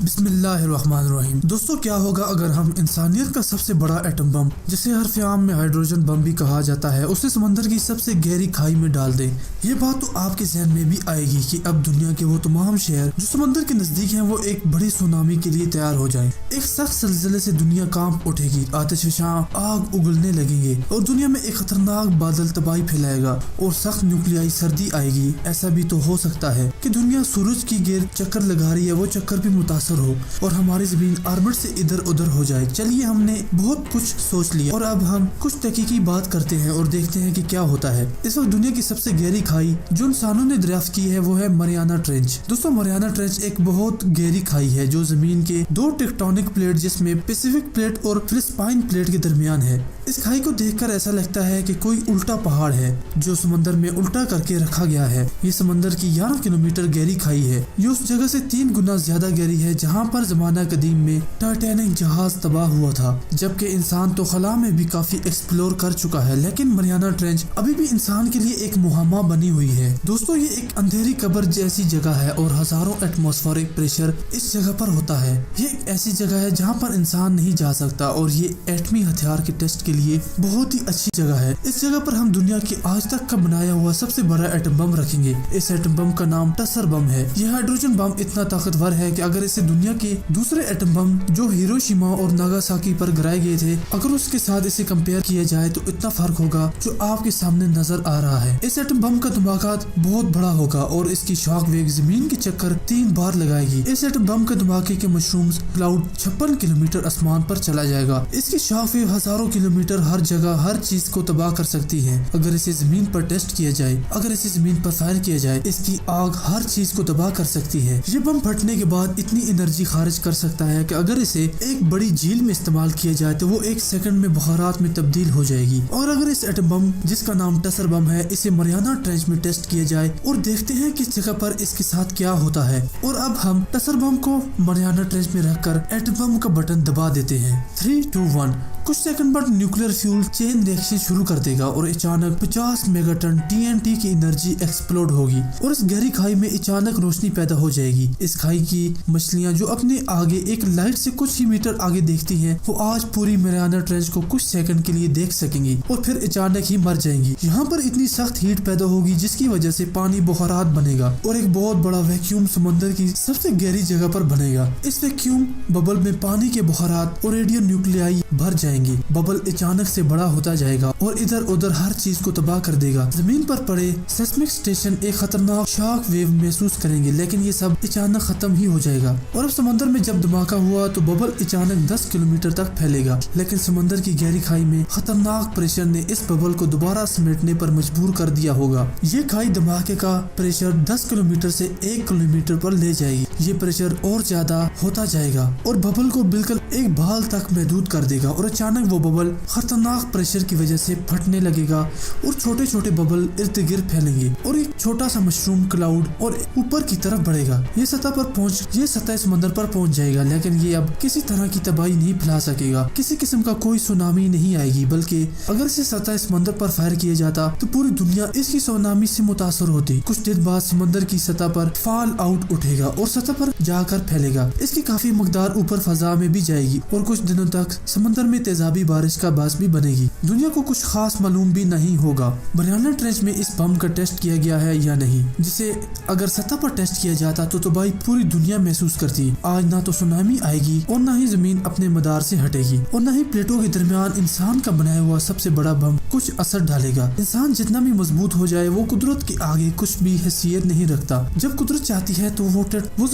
بسم اللہ الرحمن الرحیم۔ دوستو کیا ہوگا اگر ہم انسانیت کا سب سے بڑا ایٹم بم، جسے حرف عام میں ہائیڈروجن بم بھی کہا جاتا ہے، اسے سمندر کی سب سے گہری کھائی میں ڈال دیں؟ یہ بات تو آپ کے ذہن میں بھی آئے گی کہ اب دنیا کے وہ تمام شہر جو سمندر کے نزدیک ہیں وہ ایک بڑی سونامی کے لیے تیار ہو جائیں۔ ایک سخت زلزلے سے دنیا کانپ اٹھے گی، آتش فشاں آگ اگلنے لگیں گے اور دنیا میں ایک خطرناک بادل تباہی پھیلائے گا اور سخت نیوکلیائی سردی آئے گی۔ ایسا بھی تو ہو سکتا ہے کہ دنیا سورج کی گرد چکر لگا رہی ہے، وہ چکر بھی متاثر ہو اور ہماری زمین آربٹ سے ادھر ادھر ہو جائے۔ چلیے ہم نے بہت کچھ سوچ لیا اور اب ہم کچھ تحقیقی بات کرتے ہیں اور دیکھتے ہیں کہ کیا ہوتا ہے۔ اس وقت دنیا کی سب سے گہری کھائی جو انسانوں نے دریافت کی ہے وہ ہے مریانہ ٹرینچ۔ دوستو مریانہ ٹرینچ ایک بہت گہری کھائی ہے جو زمین کے دو ٹیکٹونک پلیٹ جس میں پیسیفک پلیٹ اور فلسپائن پلیٹ کے درمیان ہے۔ اس کھائی کو دیکھ کر ایسا لگتا ہے کہ کوئی الٹا پہاڑ ہے جو سمندر میں الٹا کر کے رکھا گیا ہے۔ یہ سمندر کی 11 کلومیٹر گہری کھائی ہے۔ یہ اس جگہ سے 3 گنا زیادہ گہری ہے جہاں پر زمانہ قدیم میں ٹائٹینک جہاز تباہ ہوا تھا، جبکہ انسان تو خلا میں بھی کافی ایکسپلور کر چکا ہے، لیکن مریانہ ٹرینچ ابھی بھی انسان کے لیے ایک معمہ بنی ہوئی ہے۔ دوستو یہ ایک اندھیری قبر جیسی جگہ ہے اور ہزاروں ایٹماسفیرک پریشر اس جگہ پر ہوتا ہے۔ یہ ایک ایسی جگہ ہے جہاں پر انسان نہیں جا سکتا اور یہ ایٹمی ہتھیار کے ٹیسٹ کے لیے بہت ہی اچھی جگہ ہے۔ اس جگہ پر ہم دنیا کی آج تک کا بنایا ہوا سب سے بڑا ایٹم بم رکھیں گے۔ اس ایٹم بم کا نام ٹسر بم ہے۔ یہ ہائیڈروجن بم اتنا طاقتور ہے کہ اگر اسے دنیا کے دوسرے ایٹم بم جو ہیروشیما اور ناگاساکی پر گرائے گئے تھے، اگر اس کے ساتھ اسے کمپیئر کیا جائے تو اتنا فرق ہوگا جو آپ کے سامنے نظر آ رہا ہے۔ اس ایٹم بم کا دھماکہ بہت بڑا ہوگا اور اس کی شاک ویو زمین کے چکر 3 بار لگائے گی۔ اس ایٹم بم کے دھماکے کے مشرومز کلاؤڈ 56 کلومیٹر آسمان پر چلا جائے گا۔ اس کی شاک ویو ہزاروں کلومیٹر ہر جگہ ہر چیز کو تباہ کر سکتی ہے۔ اگر اسے زمین پر ٹیسٹ کیا جائے، اگر اسے زمین پر فائر کیا جائے، اس کی آگ ہر چیز کو تباہ کر سکتی ہے۔ یہ بم پھٹنے کے بعد اتنی انرجی خارج کر سکتا ہے کہ اگر اسے ایک بڑی جھیل میں استعمال کیا جائے تو وہ 1 سیکنڈ میں بخارات میں تبدیل ہو جائے گی۔ اور اگر اس ایٹم بم جس کا نام ٹسر بم ہے اسے مریانہ ٹرینچ میں ٹیسٹ کیا جائے اور دیکھتے ہیں کس جگہ پر اس کے ساتھ کیا ہوتا ہے۔ اور اب ہم ٹسر بم کو مریانہ ٹرینچ میں رکھ کر ایٹم بم کا بٹن دبا دیتے ہیں۔ 3 2 1 کچھ سیکنڈ بعد نیوکلیر فیول چین ریئیکشن شروع کر دے گا اور اچانک 50 میگا ٹن TNT کی انرجی ایکسپلوڈ ہوگی اور اس گہری کھائی میں اچانک روشنی پیدا ہو جائے گی۔ اس کھائی کی مچھلیاں جو اپنے آگے ایک لائٹ سے کچھ ہی میٹر آگے دیکھتی ہیں، وہ آج پوری مریانہ ٹرینچ کو کچھ سیکنڈ کے لیے دیکھ سکیں گی اور پھر اچانک ہی مر جائیں گی۔ یہاں پر اتنی سخت ہیٹ پیدا ہوگی جس کی وجہ سے پانی بخارات بنے گا اور ایک بہت بڑا ویکیوم سمندر کی سب سے گہری جگہ پر بنے گا۔ اس ویکیوم ببل میں پانی کے بخارات اور ریڈیو نیوکلیائی بھر جائیں گے۔ ببل اچانک سے بڑا ہوتا جائے گا اور ادھر ادھر ہر چیز کو تباہ کر دے گا۔ زمین پر پڑے سیسمک اسٹیشن ایک خطرناک شاک ویو محسوس کریں گے، لیکن یہ سب اچانک ختم ہی ہو جائے گا۔ اور اب سمندر میں جب دھماکہ ہوا تو ببل اچانک 10 کلومیٹر تک پھیلے گا، لیکن سمندر کی گہری کھائی میں خطرناک پریشر نے اس ببل کو دوبارہ سمیٹنے پر مجبور کر دیا ہوگا۔ یہ کھائی دھماکے کا پریشر 10 کلومیٹر سے 1 کلومیٹر پر لے جائے گی۔ یہ پریشر اور زیادہ ہوتا جائے گا اور ببل کو بالکل ایک بال تک محدود کر دے گا اور اچانک وہ ببل خطرناک پریشر کی وجہ سے پھٹنے لگے گا اور چھوٹے چھوٹے ببل ارد گرد پھیلیں گے اور ایک چھوٹا سا مشروم کلاؤڈ اور اوپر کی طرف بڑھے گا۔ یہ سطح سمندر پر پہنچ جائے گا، لیکن یہ اب کسی طرح کی تباہی نہیں پھیلا سکے گا۔ کسی قسم کا کوئی سونامی نہیں آئے گی، بلکہ اگر اسے سطح سمندر پر فائر کیا جاتا تو پوری دنیا اس کی سونامی سے متاثر ہوتی۔ کچھ دن بعد سمندر کی سطح پر فال آؤٹ اٹھے گا اور سطح پر جا کر پھیلے گا۔ اس کی کافی مقدار اوپر فضا میں بھی جائے گی اور کچھ دنوں تک سمندر میں تیزابی بارش کا باعث بھی بنے گی۔ دنیا کو کچھ خاص معلوم بھی نہیں ہوگا مریانہ ٹرینچ میں اس بم کا ٹیسٹ کیا گیا ہے یا نہیں، جسے اگر سطح پر ٹیسٹ کیا جاتا تو تباہی پوری دنیا محسوس کرتی۔ آج نہ تو سونامی آئے گی اور نہ ہی زمین اپنے مدار سے ہٹے گی اور نہ ہی پلیٹوں کے درمیان انسان کا بنایا ہوا سب سے بڑا بم کچھ اثر ڈالے گا۔ انسان جتنا بھی مضبوط ہو جائے وہ قدرت کے آگے کچھ بھی حیثیت نہیں رکھتا۔ جب قدرت چاہتی ہے تو وہ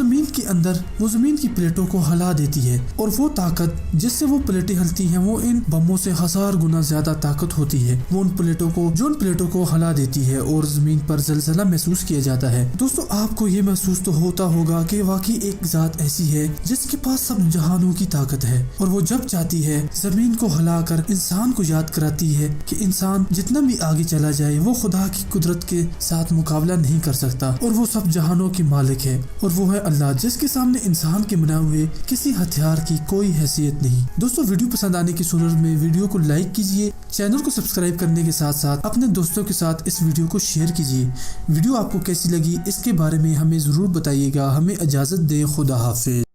زمین کی پلیٹوں کو ہلا دیتی ہے اور وہ طاقت جس سے وہ پلیٹیں ہلتی ہیں وہ ان بموں سے 1000 گنا زیادہ طاقت ہوتی ہے۔ وہ ان پلیٹوں کو ہلا دیتی ہے اور زمین پر زلزلہ محسوس کیا جاتا ہے۔ دوستو آپ کو یہ محسوس تو ہوتا ہوگا کہ واقعی ایک ذات ایسی ہے جس کے پاس سب جہانوں کی طاقت ہے اور وہ جب چاہتی ہے زمین کو ہلا کر انسان کو یاد کراتی ہے کہ انسان جتنا بھی آگے چلا جائے وہ خدا کی قدرت کے ساتھ مقابلہ نہیں کر سکتا اور وہ سب جہانوں کی مالک ہے اور وہ ہے اللہ، جس کے سامنے انسان کے بنائے ہوئے کسی ہتھیار کی کوئی حیثیت نہیں۔ دوستو ویڈیو پسند آنے کی صورت میں ویڈیو کو لائک کیجیے، چینل کو سبسکرائب کرنے کے ساتھ ساتھ اپنے دوستوں کے ساتھ اس ویڈیو کو شیئر کیجیے۔ ویڈیو آپ کو کیسی لگی اس کے بارے میں ہمیں ضرور بتائیے گا۔ ہمیں اجازت دیں، خدا حافظ۔